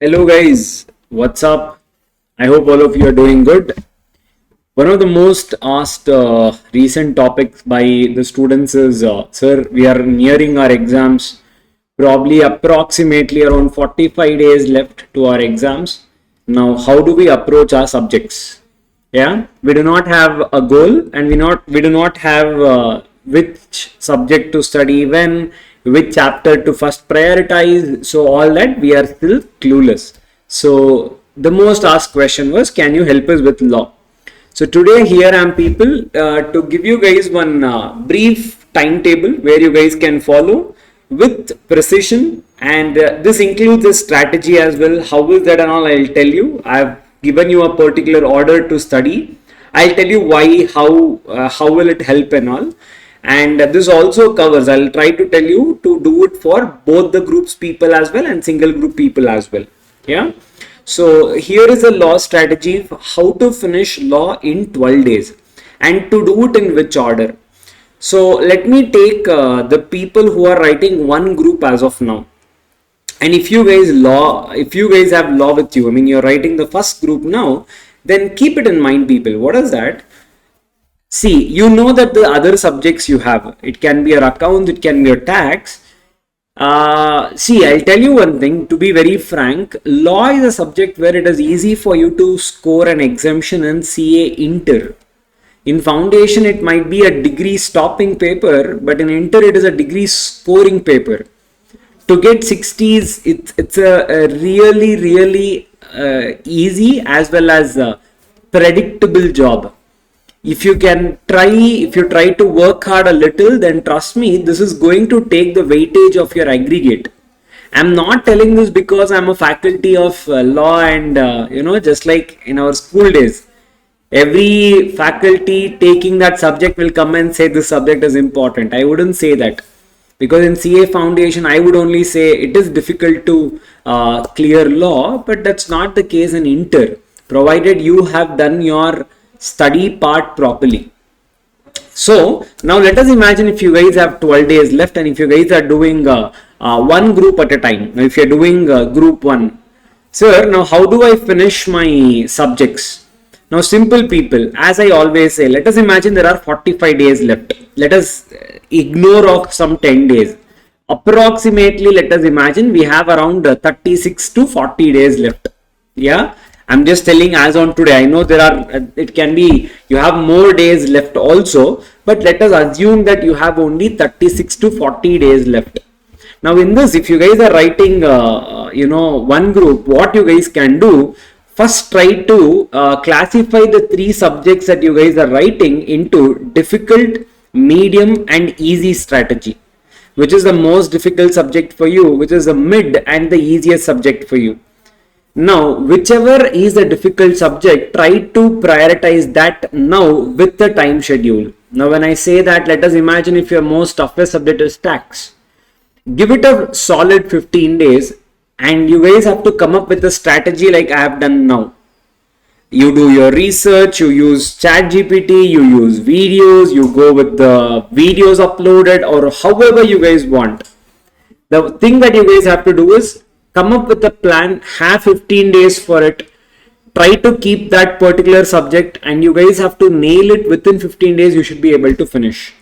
Hello guys, what's up? I hope all of you are doing good. One of the most asked recent topics by the students is, sir, we are nearing our exams, probably approximately around 45 days left to our exams. Now, how do we approach our subjects? Yeah, we do not have a goal and we do not have which subject to study when, which chapter to first prioritize. So all that we are still clueless. So the most asked question was, can you help us with law? So today here I am people to give you guys one brief timetable where you guys can follow with precision, and this includes a strategy as well. How is that and all I'll tell you. I've given you a particular order to study. I'll tell you why, how will it help and all. And this also covers, I'll try to tell you to do it for both the groups people as well and single group people as well. Yeah. So here is a law strategy for how to finish law in 12 days and to do it in which order. So let me take the people who are writing one group as of now. And if you guys have law with you, I mean, you're writing the first group now, then keep it in mind, people. What is that? See, you know that the other subjects you have, it can be your account, it can be your tax. See, I'll tell you one thing, to be very frank, law is a subject where it is easy for you to score an exemption in CA Inter. In foundation, it might be a degree stopping paper, but in Inter, it is a degree scoring paper. To get 60s, it's a really easy as well as a predictable job. If you try to work hard a little, then trust me, this is going to take the weightage of your aggregate. I'm not telling this because I'm a faculty of law and just like in our school days, every faculty taking that subject will come and say this subject is important. I wouldn't say that, because in CA foundation I would only say it is difficult to clear law, but that's not the case in Inter, provided you have done your study part properly. So now let us imagine if you guys have 12 days left and if you guys are doing one group at a time. Now if you're doing group 1, sir, now how do I finish my subjects? Now simple people, as I always say, let us imagine there are 45 days left. Let us ignore of some 10 days. Approximately, let us imagine we have around 36 to 40 days left. Yeah. I'm just telling as on today. I know there are, it can be, you have more days left also, but let us assume that you have only 36 to 40 days left. Now in this, if you guys are writing, one group, what you guys can do, first try to classify the 3 subjects that you guys are writing into difficult, medium and easy strategy. Which is the most difficult subject for you, which is the mid and the easiest subject for you. Now, whichever is the difficult subject, try to prioritize that now with the time schedule. Now, when I say that, let us imagine if your most toughest subject is tax. Give it a solid 15 days and you guys have to come up with a strategy like I have done now. You do your research, you use ChatGPT, you use videos, you go with the videos uploaded or however you guys want. The thing that you guys have to do is come up with a plan, have 15 days for it, try to keep that particular subject and you guys have to nail it within 15 days, you should be able to finish.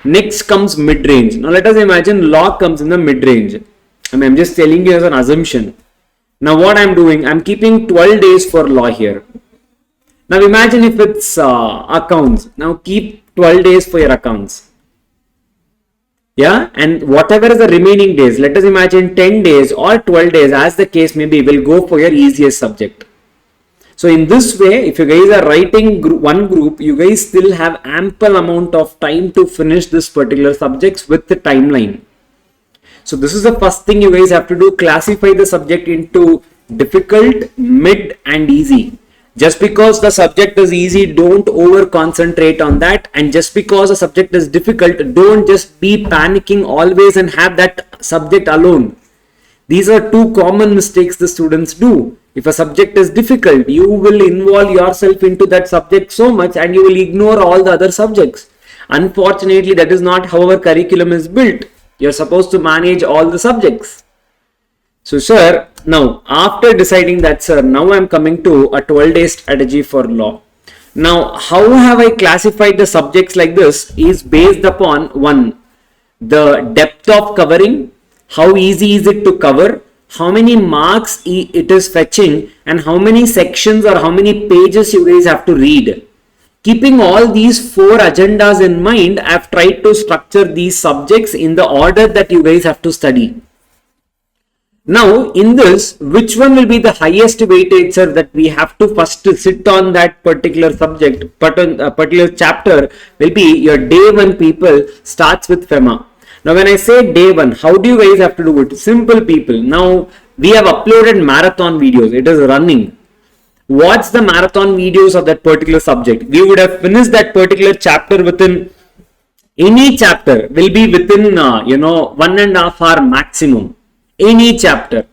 Next comes mid-range. Now let us imagine law comes in the mid-range. I'm just telling you as an assumption. Now what I'm doing, I'm keeping 12 days for law here. Now imagine if it's accounts. Now keep 12 days for your accounts. Yeah, and whatever is the remaining days, let us imagine 10 days or 12 days as the case may be, will go for your easiest subject. So in this way, if you guys are writing one group, you guys still have ample amount of time to finish this particular subjects with the timeline. So this is the first thing you guys have to do, classify the subject into difficult, mid and easy. Just because the subject is easy, don't over concentrate on that. And just because a subject is difficult, don't just be panicking always and have that subject alone. These are 2 common mistakes the students do. If a subject is difficult, you will involve yourself into that subject so much and you will ignore all the other subjects. Unfortunately, that is not how our curriculum is built. You're supposed to manage all the subjects. So, sir, now after deciding that, sir, now I'm coming to a 12-day strategy for law. Now, how have I classified the subjects like this is based upon one, the depth of covering, how easy is it to cover, how many marks it is fetching, and how many sections or how many pages you guys have to read. Keeping all these four agendas in mind, I have tried to structure these subjects in the order that you guys have to study. Now, in this, which one will be the highest weightage, sir, that we have to first sit on that particular subject, particular chapter will be your day one people starts with FEMA. Now, when I say day one, how do you guys have to do it? Simple people. Now, we have uploaded marathon videos. It is running. Watch the marathon videos of that particular subject. We would have finished that particular chapter within, any chapter will be within, 1.5 hour maximum. Any chapter.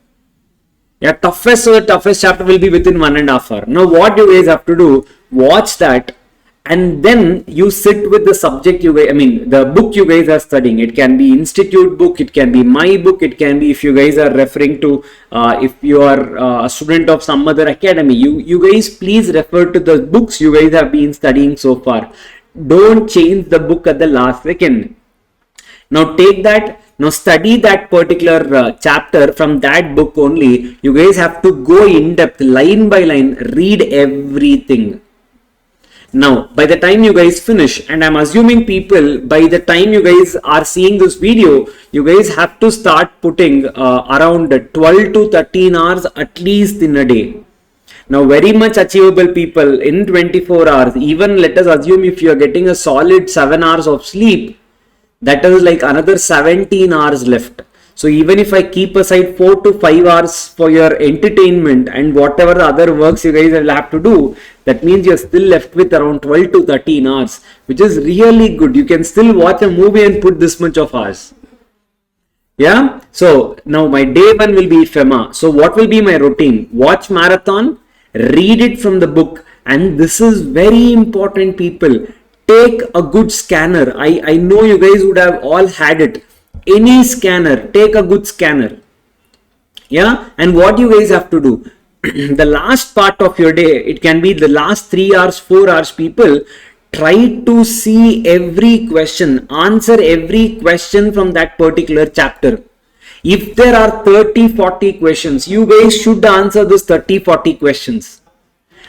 Yeah, toughest chapter will be within 1.5 hour. Now, what you guys have to do, watch that, and then you sit with the subject the book you guys are studying. It can be institute book, it can be my book, it can be if you guys are referring to, if you are a student of some other academy, you guys please refer to the books you guys have been studying so far. Don't change the book at the last second. Now take that. Now study that particular chapter from that book only. You guys have to go in depth, line by line, read everything. Now, by the time you guys finish, and I'm assuming people, by the time you guys are seeing this video, you guys have to start putting around 12 to 13 hours at least in a day. Now, very much achievable people in 24 hours. Even let us assume if you are getting a solid 7 hours of sleep, that is like another 17 hours left. So even if I keep aside 4 to 5 hours for your entertainment and whatever the other works you guys will have to do, that means you're still left with around 12 to 13 hours, which is really good. You can still watch a movie and put this much of hours. Yeah. So now my day one will be FEMA. So what will be my routine? Watch marathon, read it from the book. And this is very important, people. Take a good scanner. I know you guys would have all had it. Any scanner, take a good scanner. Yeah. And what you guys have to do, the last part of your day, it can be the last 3 hours, 4 hours, people, try to see every question, answer every question from that particular chapter. If there are 30-40 questions, you guys should answer those 30-40 questions.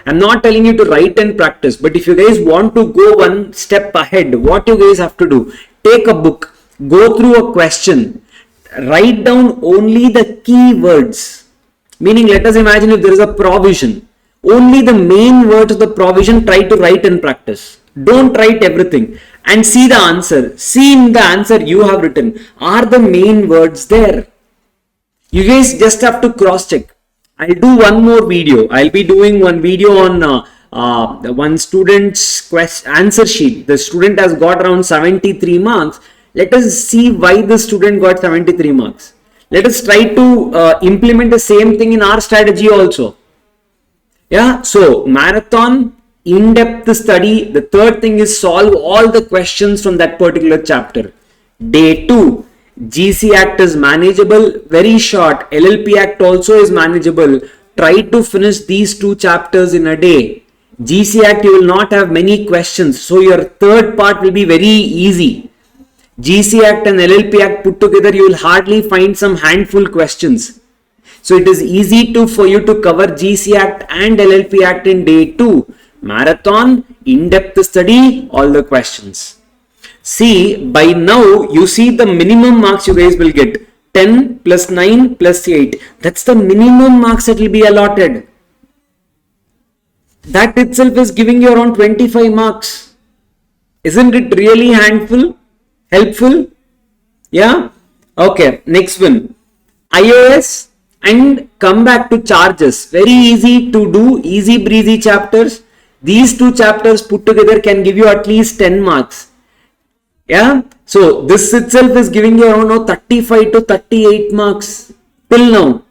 I'm not telling you to write and practice, but if you guys want to go one step ahead, what you guys have to do, take a book, go through a question, write down only the key words. Meaning, let us imagine if there is a provision, only the main words of the provision try to write and practice. Don't write everything and see the answer. See in the answer you have written, are the main words there? You guys just have to cross check. I'll do one more video. I'll be doing one video on one student's answer sheet. The student has got around 73 marks. Let us see why the student got 73 marks. Let us try to implement the same thing in our strategy also. Yeah. So marathon, in-depth study. The third thing is solve all the questions from that particular chapter. Day 2. GC Act is manageable, very short. LLP Act also is manageable. Try to finish these 2 chapters in a day. GC Act, you will not have many questions, so your third part will be very easy. GC Act and LLP Act put together, you will hardly find some handful questions. So it is easy for you to cover GC Act and LLP Act in day 2. Marathon, in-depth study, all the questions. See, by now, you see the minimum marks you guys will get. 10 plus 9 plus 8. That's the minimum marks that will be allotted. That itself is giving you around 25 marks. Isn't it really helpful? Yeah? Okay, next one. iOS and come back to charges. Very easy to do, easy breezy chapters. These 2 chapters put together can give you at least 10 marks. Yeah, so this itself is giving you around 35 to 38 marks till now.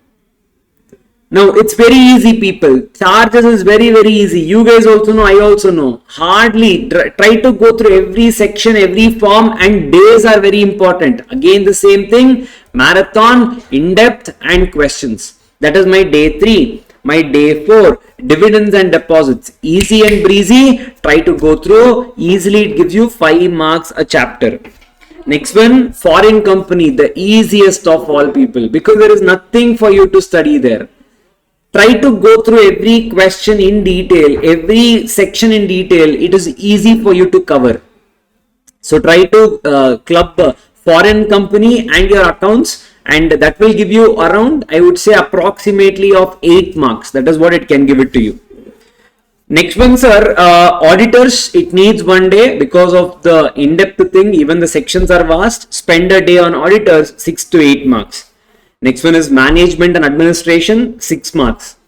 Now it's very easy, people. Charges is very, very easy. You guys also know, I also know. Hardly try to go through every section, every form, and days are very important. Again, the same thing, marathon, in-depth, and questions. That is my day 3. My day 4, dividends and deposits. Easy and breezy. Try to go through. Easily it gives you 5 marks a chapter. Next one, foreign company, the easiest of all, people, because there is nothing for you to study there. Try to go through every question in detail, every section in detail. It is easy for you to cover. So try to club foreign company and your accounts, and that will give you around, I would say, approximately of 8 marks. That is what it can give it to you. Next one, sir, auditors, it needs 1 day because of the in-depth thing. Even the sections are vast. Spend a day on auditors, 6 to 8 marks. Next one is management and administration, 6 marks.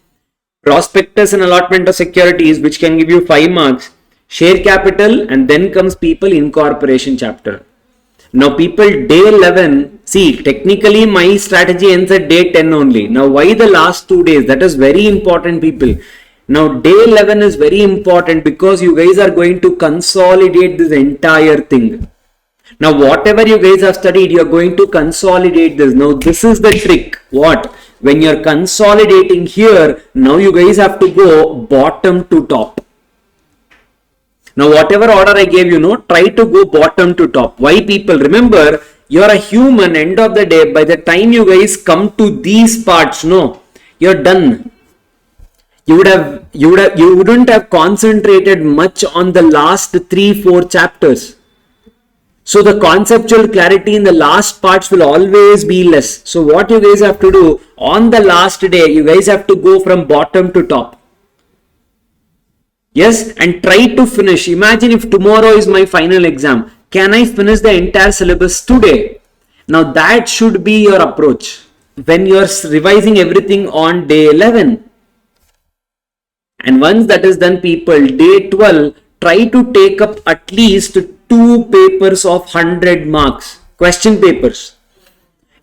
Prospectus and allotment of securities, which can give you 5 marks. Share capital, and then comes people incorporation chapter. Now people, day 11, see, technically my strategy ends at day 10 only. Now why the last 2 days? That is very important, people. Now day 11 is very important because you guys are going to consolidate this entire thing. Now whatever you guys have studied, you are going to consolidate this. Now this is the trick. What? When you are consolidating here, now you guys have to go bottom to top. Now whatever order I gave you, try to go bottom to top. Why, people? Remember, you are a human. End of the day, by the time you guys come to these parts, you're done. You wouldn't have concentrated much on the last 3-4 chapters. So the conceptual clarity in the last parts will always be less. So what you guys have to do on the last day, you guys have to go from bottom to top. Yes, and try to finish. Imagine if tomorrow is my final exam. Can I finish the entire syllabus today? Now that should be your approach when you are revising everything on day 11. And once that is done, people, day 12, try to take up at least 2 papers of 100 marks, question papers.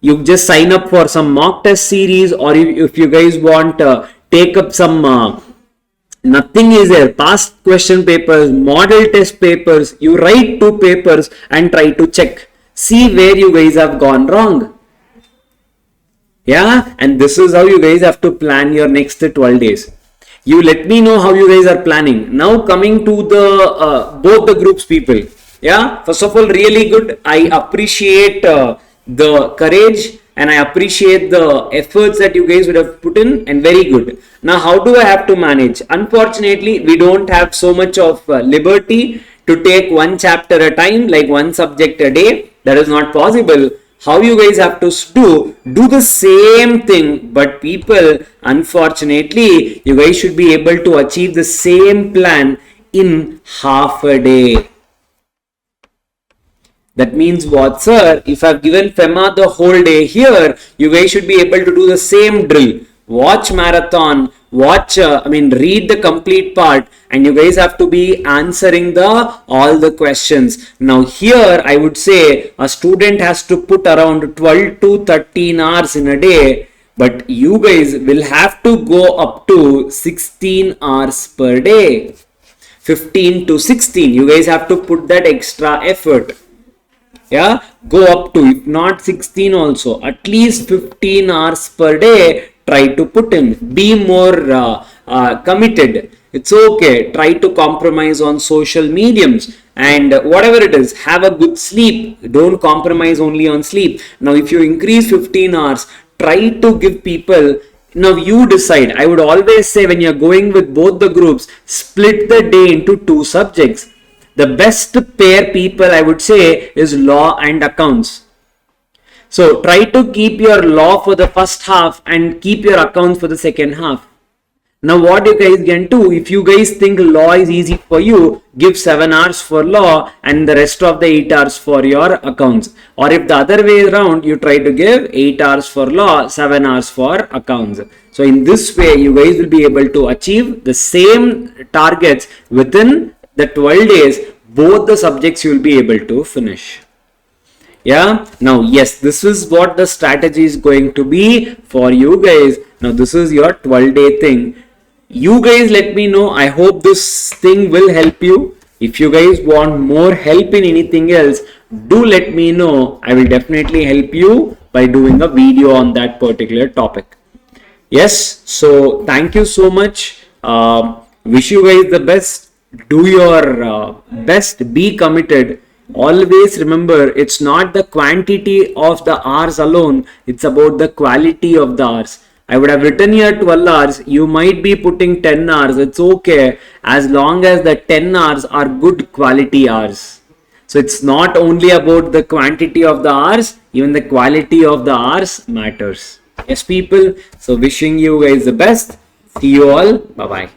You just sign up for some mock test series, or if you guys want take up some, nothing is there, past question papers, model test papers. You write 2 papers and try to check. See where you guys have gone wrong. Yeah, and this is how you guys have to plan your next 12 days. You let me know how you guys are planning. Now coming to the both the groups, people. Yeah, first of all, really good. I appreciate the courage and I appreciate the efforts that you guys would have put in, and very good. Now, how do I have to manage? Unfortunately, we don't have so much of liberty to take 1 chapter at a time, like 1 subject a day. That is not possible. How you guys have to do the same thing, but people, unfortunately, you guys should be able to achieve the same plan in half a day. That means what, sir? If I've given FEMA the whole day here, you guys should be able to do the same drill. Watch marathon, read the complete part, and you guys have to be answering all the questions. Now here, I would say a student has to put around 12 to 13 hours in a day, but you guys will have to go up to 16 hours per day. 15 to 16, you guys have to put that extra effort. Yeah, go up to, if not 16 also, at least 15 hours per day. Try to put in, be more committed. It's okay. Try to compromise on social mediums and whatever it is, have a good sleep. Don't compromise only on sleep. Now, if you increase 15 hours, try to give people, now you decide. I would always say when you're going with both the groups, split the day into 2 subjects. The best pair, people, I would say, is law and accounts. So try to keep your law for the first half and keep your accounts for the second half. Now what you guys can do, if you guys think law is easy for you, give 7 hours for law and the rest of the 8 hours for your accounts. Or if the other way around, you try to give 8 hours for law, 7 hours for accounts. So in this way, you guys will be able to achieve the same targets within the 12 days. Both the subjects you will be able to finish. Yeah, now yes, this is what the strategy is going to be for you guys. Now this is your 12-day thing. You guys let me know. I hope this thing will help you. If you guys want more help in anything else, do let me know. I will definitely help you by doing a video on that particular topic. Yes, so thank you so much. Wish you guys the best. Do your best. Be committed. Always remember, it's not the quantity of the hours alone, it's about the quality of the hours. I would have written here 12 hours, you might be putting 10 hours, it's okay as long as the 10 hours are good quality hours. So it's not only about the quantity of the hours, even the quality of the hours matters. Yes, people. So wishing you guys the best. See you all. Bye bye.